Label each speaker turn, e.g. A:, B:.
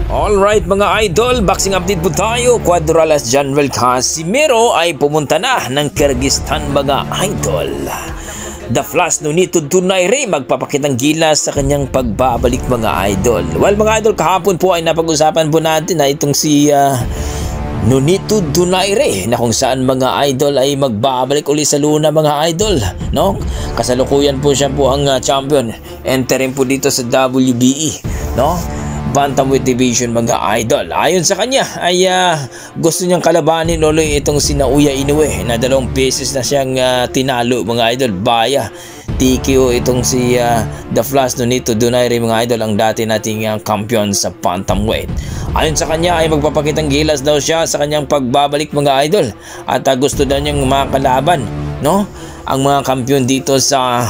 A: Alright mga idol, boxing update po tayo. Cuadralas General Casimero ay pumunta na ng Kyrgyzstan mga idol. The Flash Nonito Donaire magpapakitang gilas sa kanyang pagbabalik mga idol. Well mga idol, kahapon po ay napag-usapan po natin na itong si Nonito Donaire na kung saan mga idol ay magbabalik uli sa Luna mga idol, no? Kasalukuyan po siya po ang champion, entering po dito sa WBE, no? Bantamweight division mga idol. Ayon sa kanya ay gusto niyang kalabanin ulit itong si Naoya Inoue na 2 beses na siyang tinalo mga idol via TKO itong si The Flash Nonito Donaire mga idol, ang dati nating kampiyon sa bantamweight. Ayon sa kanya ay magpapakitang gilas daw siya sa kanyang pagbabalik mga idol at gusto daw niyang makalaban, no, ang mga kampiyon dito sa